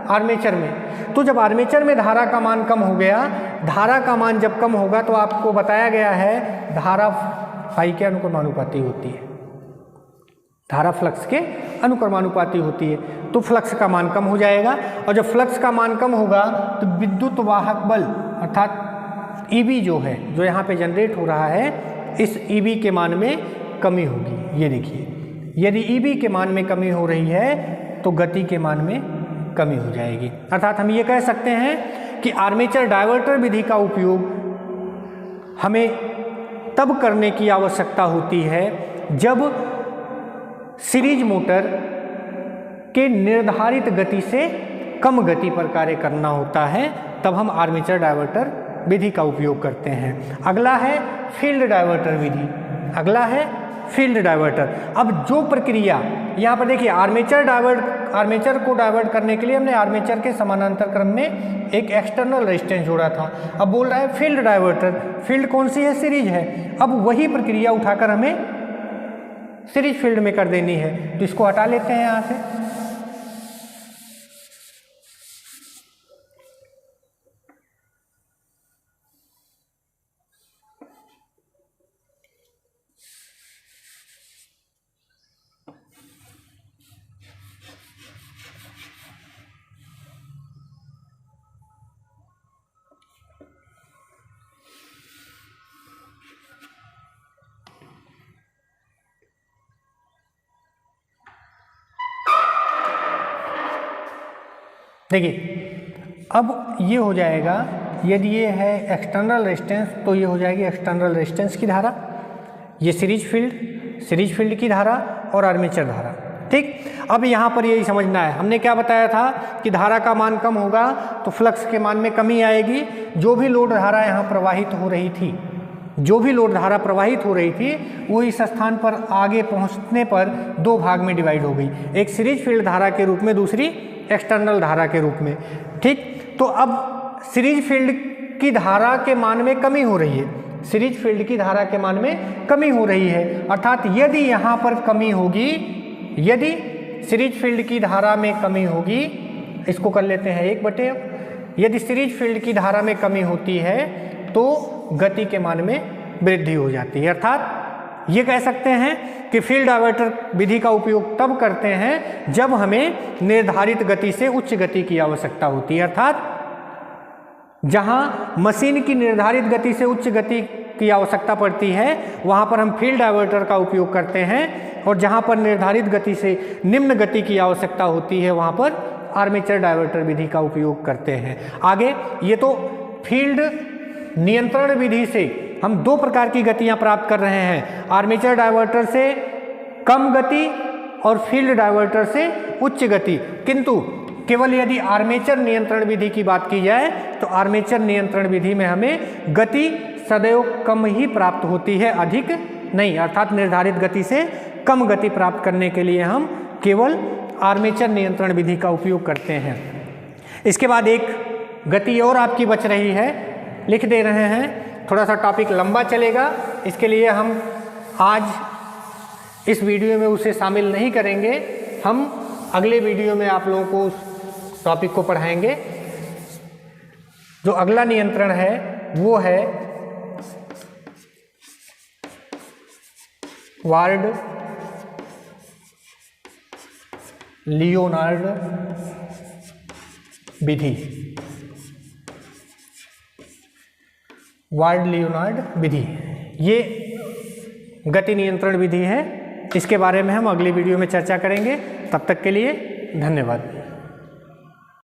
आर्मेचर में। तो जब आर्मेचर में धारा का मान कम हो गया, धारा का मान जब कम होगा तो आपको बताया गया है धारा फाई के अनुक्रमानुपाती होती है, धारा फ्लक्स के अनुक्रमानुपाती होती है, तो फ्लक्स का मान कम हो जाएगा, और जब फ्लक्स का मान कम होगा तो विद्युत वाहक बल अर्थात EB जो है, जो यहाँ पे जनरेट हो रहा है इस EB के मान में कमी होगी। ये देखिए, यदि EB के मान में कमी हो रही है तो गति के मान में कमी हो जाएगी। अर्थात हम ये कह सकते हैं कि आर्मेचर डायवर्टर विधि का उपयोग हमें तब करने की आवश्यकता होती है जब सीरीज मोटर के निर्धारित गति से कम गति पर कार्य करना होता है, तब हम आर्मेचर डायवर्टर विधि का उपयोग करते हैं। अगला है फील्ड डायवर्टर विधि। अगला है फील्ड डायवर्टर। अब जो प्रक्रिया यहाँ पर देखिए, आर्मेचर को डायवर्ट करने के लिए हमने आर्मेचर के समानांतर क्रम में एक एक्सटर्नल रेजिस्टेंस जोड़ा था। अब बोल रहा है फील्ड डायवर्टर, फील्ड कौन सी है? सीरीज है। अब वही प्रक्रिया उठाकर हमें सीरीज फील्ड में कर देनी है, तो इसको हटा लेते हैं यहाँ से। देखिए, अब ये हो जाएगा, यदि ये है एक्सटर्नल रेजिस्टेंस तो ये हो जाएगी एक्सटर्नल रेजिस्टेंस की धारा, ये सीरीज फील्ड की धारा और आर्मेचर धारा। ठीक, अब यहाँ पर यही समझना है, हमने क्या बताया था कि धारा का मान कम होगा तो फ्लक्स के मान में कमी आएगी। जो भी लोड धारा यहाँ प्रवाहित हो रही थी, वो इस स्थान पर आगे पहुँचने पर दो भाग में डिवाइड हो गई, एक सीरीज फील्ड धारा के रूप में, दूसरी एक्सटर्नल धारा के रूप में। ठीक, तो अब सीरीज फील्ड की धारा के मान में कमी हो रही है, अर्थात यदि यहाँ पर कमी होगी, यदि सीरीज फील्ड की धारा में कमी होगी, इसको कर लेते हैं 1/, यदि सीरीज फील्ड की धारा में कमी होती है तो गति के मान में वृद्धि हो जाती है। अर्थात ये कह सकते हैं कि फील्ड डायवर्टर विधि का उपयोग तब करते हैं जब हमें निर्धारित गति से उच्च गति की आवश्यकता होती है। अर्थात जहां मशीन की निर्धारित गति से उच्च गति की आवश्यकता पड़ती है वहां पर हम फील्ड डायवर्टर का उपयोग करते हैं, और जहां पर निर्धारित गति से निम्न गति की आवश्यकता होती है वहां पर आर्मेचर डायवर्टर विधि का उपयोग करते हैं। आगे ये तो फील्ड नियंत्रण विधि से हम दो प्रकार की गतियां प्राप्त कर रहे हैं, आर्मेचर डायवर्टर से कम गति और फील्ड डायवर्टर से उच्च गति। किंतु केवल यदि आर्मेचर नियंत्रण विधि की बात की जाए तो आर्मेचर नियंत्रण विधि में हमें गति सदैव कम ही प्राप्त होती है, अधिक नहीं। अर्थात निर्धारित गति से कम गति प्राप्त करने के लिए हम केवल आर्मेचर नियंत्रण विधि का उपयोग करते हैं। इसके बाद एक गति और आपकी बच रही है, लिख दे रहे हैं, थोड़ा सा टॉपिक लंबा चलेगा, इसके लिए हम आज इस वीडियो में उसे शामिल नहीं करेंगे। हम अगले वीडियो में आप लोगों को उस टॉपिक को पढ़ाएंगे। जो अगला नियंत्रण है वो है वार्ड लियोनार्ड विधि। वार्ड लियोनार्ड विधि ये गति नियंत्रण विधि है, इसके बारे में हम अगली वीडियो में चर्चा करेंगे। तब तक के लिए धन्यवाद।